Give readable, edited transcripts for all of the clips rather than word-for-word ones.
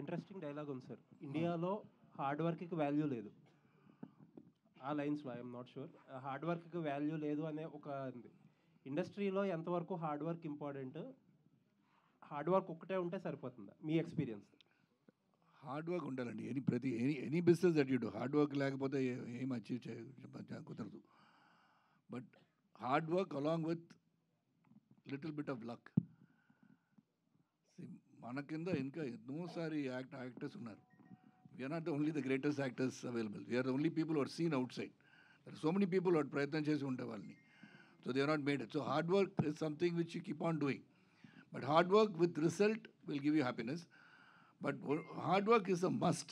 Interesting dialogue ఉంది sir. ఇండియాలో hard వర్క్కి వాల్యూ లేదు. ఆ లైన్స్లో ఐఎమ్ నాట్ షూర్. హార్డ్ వర్క్కి వాల్యూ లేదు అనే ఒక ఇండస్ట్రీలో ఎంతవరకు hard work important, hard work ఒక్కటే ఉంటే సరిపోతుందా మీ ఎక్స్పీరియన్స్? హార్డ్ వర్క్ ఉండాలండి. Any business that you do, hard work లేకపోతే ఏం అచీవ్ కుదరదు. But hard work along with little bit of luck. మన కింద ఇంకా ఎన్నోసారి యాక్టర్స్ ఉన్నారు. We are not the only the greatest actors available. We are the only people are seen outside. There are so many people వాడు ప్రయత్నం చేసి ఉంటే వాళ్ళని. So they are not made it. So hard work is something which you keep on doing. But hard work with result will give you happiness. But hard work is a must.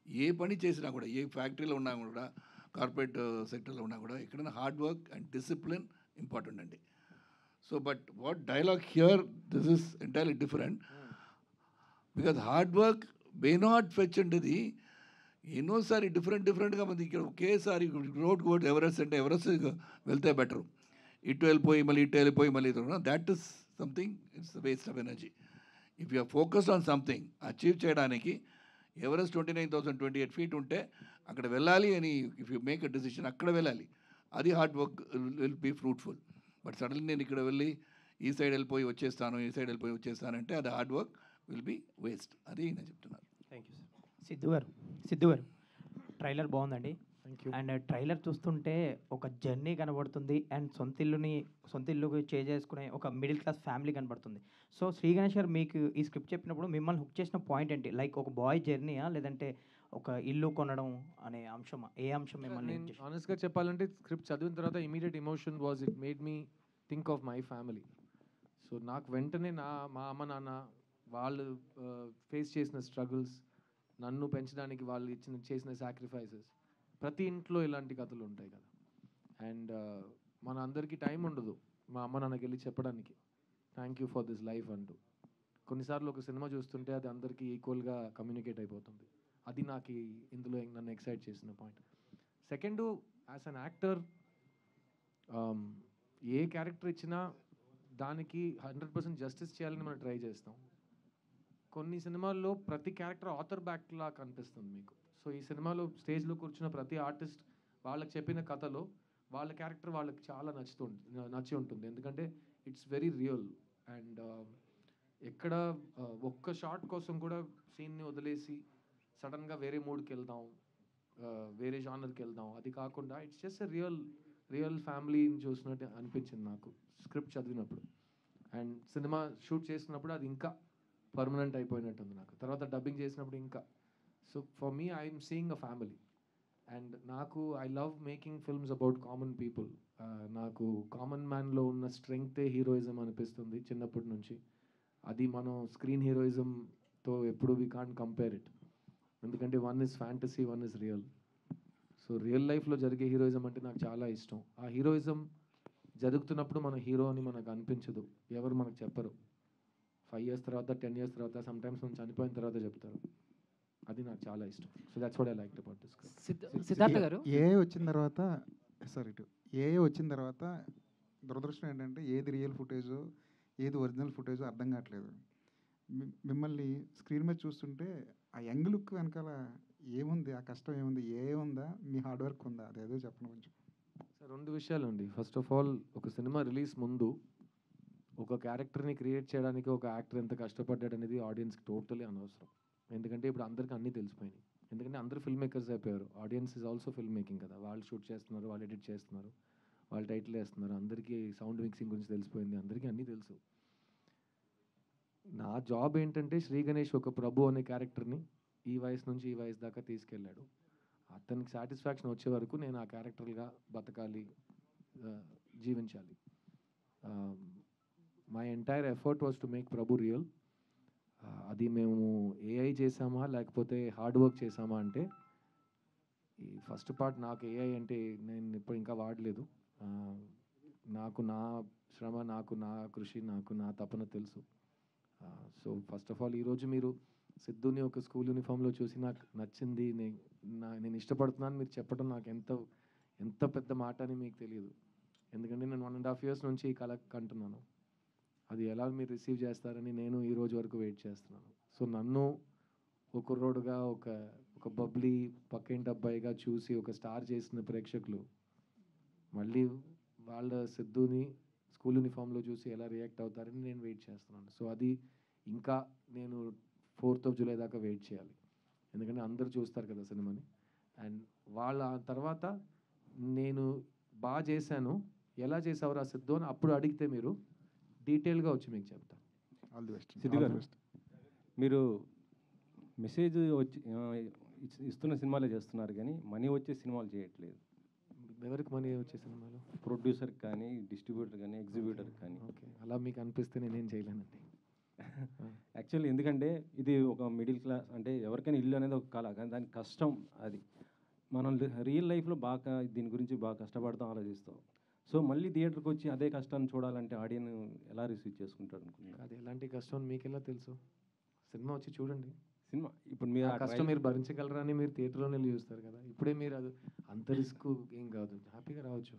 ఏ పని చేసినా కూడా, ఏ ఫ్యాక్టరీలో ఉన్నా కూడా, corporate సెక్టర్లో ఉన్నా కూడా, ఎక్కడైనా hard work and discipline important అండి. So but what dialogue here, this is entirely different. Because hard work may not fetch అంటది. ఎన్నోసారి డిఫరెంట్గా మంది ఇక్కడ ఒకేసారి రోడ్ కోడ్ ఎవరెస్ట్ అంటే ఎవరెస్ట్ వెళ్తే బెటరు. ఇటు వెళ్ళిపోయి మళ్ళీ that is something, it's waste of energy. If you are focused on something achieve చేయడానికి, ఎవరెస్ట్ 29,028 feet ఉంటే అక్కడ వెళ్ళాలి అని if you make a decision అక్కడ వెళ్ళాలి. అది hard work will be fruitful. But suddenly నేను ఇక్కడ వెళ్ళి ఈ సైడ్ వెళ్ళిపోయి వచ్చేస్తానంటే అది hard work will be waste. అది నేను చెప్తున్నాను. Thank you sir. సిద్ధు గారు ట్రైలర్ బాగుందండి. అండ్ ట్రైలర్ చూస్తుంటే ఒక జర్నీ కనబడుతుంది అండ్ సొంత ఇల్లుకి చేసుకునే ఒక మిడిల్ క్లాస్ ఫ్యామిలీ కనబడుతుంది. సో శ్రీ గణేష్ గారు మీకు ఈ స్క్రిప్ట్ చెప్పినప్పుడు మిమ్మల్ని హుక్ చేసిన పాయింట్ ఏంటి? లైక్ ఒక బాయ్ జర్నీయా, లేదంటే ఒక ఇల్లు కొనడం అనే అంశమా? ఏ అంశం మిమ్మల్ని? ఆనెస్ట్గా చెప్పాలంటే స్క్రిప్ట్ చదివిన తర్వాత immediate emotion was it made me think of my family. So నాకు వెంటనే మా అమ్మ నాన్న వాళ్ళు ఫేస్ చేసిన స్ట్రగుల్స్, నన్ను పెంచడానికి వాళ్ళు చేసిన సాక్రిఫైసెస్, ప్రతి ఇంట్లో ఇలాంటి కథలు ఉంటాయి కదా. అండ్ మన అందరికీ టైం ఉండదు మా అమ్మ నాన్నకి వెళ్ళి చెప్పడానికి thank you for this life అంటూ. కొన్నిసార్లు ఒక సినిమా చూస్తుంటే అది అందరికీ ఈక్వల్గా కమ్యూనికేట్ అయిపోతుంది. అది నాకు ఇందులో నన్ను ఎక్సైట్ చేసిన point. Second, as an actor A character ఇచ్చినా దానికి 100% జస్టిస్ చేయాలని మనం ట్రై చేస్తాం. కొన్ని సినిమాల్లో ప్రతి క్యారెక్టర్ ఆథర్ బ్యాక్లా కనిపిస్తుంది మీకు. సో ఈ సినిమాలో స్టేజ్లో కూర్చున్న ప్రతి ఆర్టిస్ట్ వాళ్ళకి చెప్పిన కథలో వాళ్ళ క్యారెక్టర్ వాళ్ళకి చాలా నచ్చి ఉంటుంది. ఎందుకంటే ఇట్స్ వెరీ రియల్. అండ్ ఎక్కడ ఒక్క షాట్ కోసం కూడా సీన్ని వదిలేసి సడన్గా వేరే మూడ్కి వెళ్దాం, వేరే జానర్కి వెళ్దాం, అది కాకుండా ఇట్స్ జస్ట్ రియల్ ఫ్యామిలీని చూసినట్టు అనిపించింది నాకు స్క్రిప్ట్ చదివినప్పుడు. అండ్ సినిమా షూట్ చేసినప్పుడు అది ఇంకా పర్మనెంట్ అయిపోయినట్టుంది నాకు. తర్వాత డబ్బింగ్ చేసినప్పుడు ఇంకా. So for me I'm seeing a family. And నాకు I love making films about common people. నాకు కామన్ మ్యాన్లో ఉన్న స్ట్రెంగ్తే హీరోయిజం అనిపిస్తుంది చిన్నప్పటి నుంచి. అది మనం స్క్రీన్ హీరోయిజంతో ఎప్పుడు వీ కాంట్ కంపేర్ ఇట్. ఎందుకంటే one is fantasy, one is real. So real లైఫ్లో జరిగే హీరోయిజం అంటే నాకు చాలా ఇష్టం. ఆ హీరోయిజం జరుగుతున్నప్పుడు మన హీరో అని మనకు అనిపించదు, ఎవరు మనకు చెప్పరు. 5 years తర్వాత, 10 years తర్వాత, సమ్టైమ్స్ మనం చనిపోయిన తర్వాత చెప్తారు. అది నాకు చాలా ఇష్టం. So that's what I liked about this. Siddhartha గారు, ఏ వచ్చిన తర్వాత దురదృష్టం ఏంటంటే ఏది రియల్ ఫుటేజో ఏది ఒరిజినల్ ఫుటేజో అర్థం కావట్లేదు. మిమ్మల్ని స్క్రీన్ మీద చూస్తుంటే ఆ యంగ్ లుక్ వెనకాల ఏముంది, ఆ కష్టం ఏముంది, ఉందా, మీ హార్డ్ వర్క్ ఉందా, అదేదో చెప్పండి కొంచెం. సార్ 2 విషయాలు అండి. ఫస్ట్ ఆఫ్ ఆల్, ఒక సినిమా రిలీజ్ ముందు ఒక క్యారెక్టర్ని క్రియేట్ చేయడానికి ఒక యాక్టర్ ఎంత కష్టపడ్డాడు అనేది ఆడియన్స్కి టోటలీ అనవసరం. ఎందుకంటే ఇప్పుడు అందరికీ అన్నీ తెలిసిపోయినాయి. ఎందుకంటే అందరూ ఫిల్మ్ మేకర్స్ అయిపోయారు. Audience is also film making కదా. వాళ్ళు షూట్ చేస్తున్నారు, వాళ్ళు ఎడిట్ చేస్తున్నారు, వాళ్ళు టైటిల్ వేస్తున్నారు, అందరికీ సౌండ్ మిక్సింగ్ గురించి తెలిసిపోయింది, అందరికీ అన్నీ తెలుసు. నా జాబ్ ఏంటంటే శ్రీ గణేష్ ఒక ప్రభు అనే క్యారెక్టర్ని ఈ వయసు నుంచి ఈ వయసు దాకా తీసుకెళ్ళాడు. అతనికి సాటిస్ఫాక్షన్ వచ్చే వరకు నేను ఆ క్యారెక్టర్గా బతకాలి, జీవించాలి. My entire effort was to make Prabhu real. అది మేము ఏఐ చేసామా లేకపోతే హార్డ్ వర్క్ చేసామా అంటే, ఈ ఫస్ట్ పార్ట్ నాకు ఏఐ అంటే నేను ఇప్పుడు ఇంకా వాడలేదు. నాకు నా శ్రమ, నాకు నా కృషి, నాకు నా తపన తెలుసు. సో ఫస్ట్ ఆఫ్ ఆల్ ఈరోజు మీరు సిద్ధుని ఒక స్కూల్ యూనిఫామ్లో చూసి నాకు నచ్చింది, నేను ఇష్టపడుతున్నాను మీరు చెప్పడం నాకు ఎంత పెద్ద మాట అని మీకు తెలియదు. ఎందుకంటే నేను 1.5 years నుంచి ఈ కళ కంటున్నాను. అది ఎలా మీరు రిసీవ్ చేస్తారని నేను ఈ రోజు వరకు వెయిట్ చేస్తున్నాను. సో నన్ను ఒక కుర్రోడుగా ఒక ఒక బబ్లీ పక్కింటి అబ్బాయిగా చూసి ఒక స్టార్ చేసిన ప్రేక్షకులు మళ్ళీ వాళ్ళ సిద్ధుని స్కూల్ యూనిఫామ్లో చూసి ఎలా రియాక్ట్ అవుతారని నేను వెయిట్ చేస్తున్నాను. సో అది ఇంకా నేను 4th of July దాకా వెయిట్ చేయాలి, ఎందుకంటే అందరూ చూస్తారు కదా సినిమాని. అండ్ వాళ్ళ తర్వాత నేను బాగా చేశాను, ఎలా చేసావురా సిద్ధు అని అప్పుడు అడిగితే మీరు డీటెయిల్గా వచ్చి మీకు చెప్తాను. All the best. సిద్ధు గారు, మీరు మెసేజ్ వచ్చి ఇస్తున్న సినిమాలే చేస్తున్నారు కానీ మనీ వచ్చే సినిమాలు చేయట్లేదు. ఎవరికి మనీ వచ్చే సినిమాలు? ప్రొడ్యూసర్కి కానీ, డిస్ట్రిబ్యూటర్ కానీ, ఎగ్జిబ్యూటర్ కానీ. ఓకే, అలా మీకు అనిపిస్తే నేనేం చేయలేనండి. యాక్చువల్లీ ఎందుకంటే ఇది ఒక మిడిల్ క్లాస్, అంటే ఎవరికైనా ఇల్లు అనేది ఒక కళ, కానీ దానికి కష్టం అది. మనం రియల్ లైఫ్లో బాగా దీని గురించి బాగా కష్టపడతాం, ఆలోచిస్తాం. సో మళ్ళీ థియేటర్కి వచ్చి అదే కష్టాన్ని చూడాలంటే ఆడియన్స్ ఎలా రిసీవ్ చేసుకుంటారు అనుకుంటున్నారు? అది ఎలాంటి కష్టం మీకు ఎలా తెలుసు? సినిమా వచ్చి చూడండి. సినిమా ఇప్పుడు మీరు ఆ కష్టం మీరు భరించగలరా అని మీరు థియేటర్లోనే చూస్తారు కదా. ఇప్పుడే మీరు అది అంత రిస్క్ ఏం కాదు, హ్యాపీగా రావచ్చు,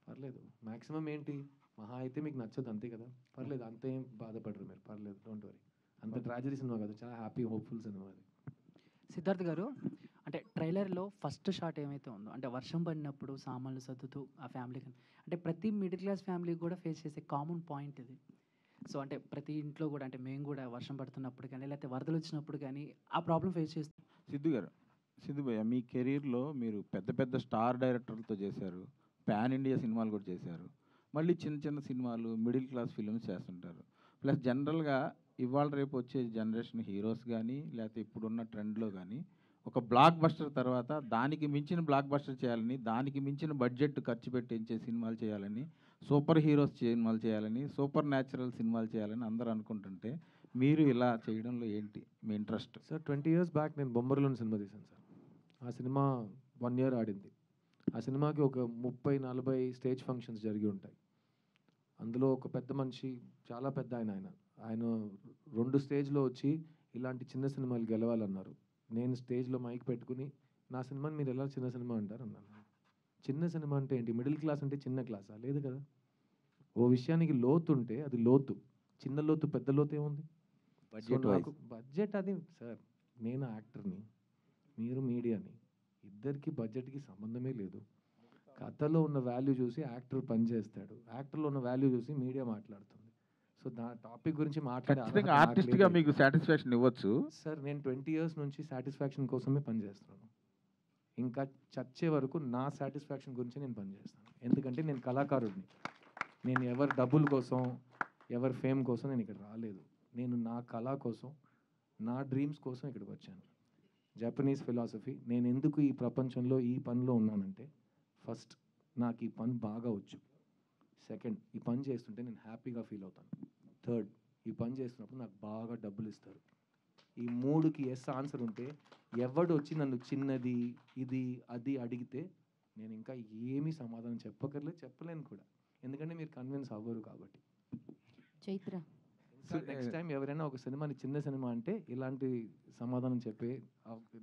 పర్లేదు. మ్యాక్సిమం ఏంటి, మహా అయితే మీకు నచ్చదు అంతే కదా, పర్లేదు, అంత ఏం బాధపడరు మీరు, పర్లేదు, డోంట్ వరీ. అంత ట్రాజడీ సినిమా కదా, చాలా హ్యాపీ హోప్ఫుల్ సినిమా అది. సిద్ధార్థ్ గారు, అంటే ట్రైలర్లో ఫస్ట్ షాట్ ఏమైతే ఉందో, అంటే వర్షం పడినప్పుడు సామాన్లు సర్దుతూ ఆ ఫ్యామిలీ, అంటే ప్రతి మిడిల్ క్లాస్ ఫ్యామిలీ కూడా ఫేస్ చేసే కామన్ పాయింట్ ఇది. సో అంటే ప్రతి ఇంట్లో కూడా, అంటే మేము కూడా వర్షం పడుతున్నప్పుడు కానీ లేకపోతే వరదలు వచ్చినప్పుడు కానీ ఆ ప్రాబ్లం ఫేస్ చేస్తాం. సిద్ధు భయ్య, మీ కెరీర్లో మీరు పెద్ద పెద్ద స్టార్ డైరెక్టర్లతో చేశారు, పాన్ ఇండియా సినిమాలు కూడా చేశారు, మళ్ళీ చిన్న చిన్న సినిమాలు, మిడిల్ క్లాస్ ఫిల్మ్స్ చేస్తుంటారు. ప్లస్ జనరల్గా ఇవాళ రేపు వచ్చే జనరేషన్ హీరోస్ కానీ లేకపోతే ఇప్పుడున్న ట్రెండ్లో కానీ ఒక బ్లాక్ బస్టర్ తర్వాత దానికి మించిన బ్లాక్ బస్టర్ చేయాలని, దానికి మించిన బడ్జెట్ ఖర్చు పెట్టించే సినిమాలు చేయాలని, సూపర్ హీరోస్ సినిమాలు చేయాలని, సూపర్ న్యాచురల్ సినిమాలు చేయాలని అందరూ అనుకుంటుంటే మీరు ఇలా చేయడంలో ఏంటి మీ ఇంట్రెస్ట్? సార్ 20 years బ్యాక్ నేను బొమ్మరిలోని సినిమా తీశాను సార్. ఆ సినిమా 1 year ఆడింది. ఆ సినిమాకి ఒక 30-40 స్టేజ్ ఫంక్షన్స్ జరిగి ఉంటాయి. అందులో ఒక పెద్ద మనిషి, చాలా పెద్ద ఆయన 2 స్టేజ్లో వచ్చి ఇలాంటి చిన్న సినిమాలు గెలవాలన్నారు. నేను స్టేజ్లో మైక్ పెట్టుకుని నా సినిమాని మీరు ఎలా చిన్న సినిమా అంటారు అన్నాను. చిన్న సినిమా అంటే ఏంటి, మిడిల్ క్లాస్ అంటే చిన్న క్లాసా? లేదు కదా. ఓ విషయానికి లోతు ఉంటే అది లోతు, చిన్న లోతు పెద్ద లోతు ఏముంది? బడ్జెట్ అది సార్, నేను యాక్టర్ని, మీరు మీడియాని, ఇద్దరికి బడ్జెట్కి సంబంధమే లేదు. కథలో ఉన్న వాల్యూ చూసి యాక్టర్ పనిచేస్తాడు, యాక్టర్లో ఉన్న వాల్యూ చూసి మీడియా మాట్లాడుతుంది. సో టాపిక్ గురించి ఖచ్చితంగా ఆర్టిస్ట్గా మీకు సాటిస్ఫాక్షన్ ఇవ్వచ్చు సార్. నేను 20 years నుంచి సాటిస్ఫాక్షన్ కోసమే పనిచేస్తున్నాను. ఇంకా చచ్చే వరకు నా సాటిస్ఫాక్షన్ గురించి నేను పనిచేస్తాను. ఎందుకంటే నేను కళాకారుడిని. నేను ఎవరి డబ్బుల కోసం, ఎవరి ఫేమ్ కోసం నేను ఇక్కడ రాలేదు. నేను నా కళ కోసం, నా డ్రీమ్స్ కోసం ఇక్కడికి వచ్చాను. జపనీస్ ఫిలాసఫీ, నేను ఎందుకు ఈ ప్రపంచంలో ఈ పనిలో ఉన్నానంటే, ఫస్ట్ నాకు ఈ పని బాగా వచ్చు, సెకండ్ ఈ పని చేస్తుంటే నేను హ్యాపీగా ఫీల్ అవుతాను, థర్డ్ ఈ పని చేస్తున్నప్పుడు నాకు బాగా డబ్బులు ఇస్తారు. ఈ 3కి ఎస్ ఆన్సర్ ఉంటే ఎవడు వచ్చి నన్ను చిన్నది ఇది అది అడిగితే నేను ఇంకా ఏమీ సమాధానం చెప్పలేను కూడా, ఎందుకంటే మీరు కన్విన్స్ అవ్వరు కాబట్టి. చైత్ర, నెక్స్ట్ టైం ఎవరైనా ఒక సినిమాని చిన్న సినిమా అంటే ఇలాంటి సమాధానం చెప్పే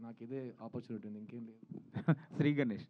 నాకు ఇదే ఆపర్చునిటీ ఉంది, ఇంకేం లేదు. శ్రీ గణేష్.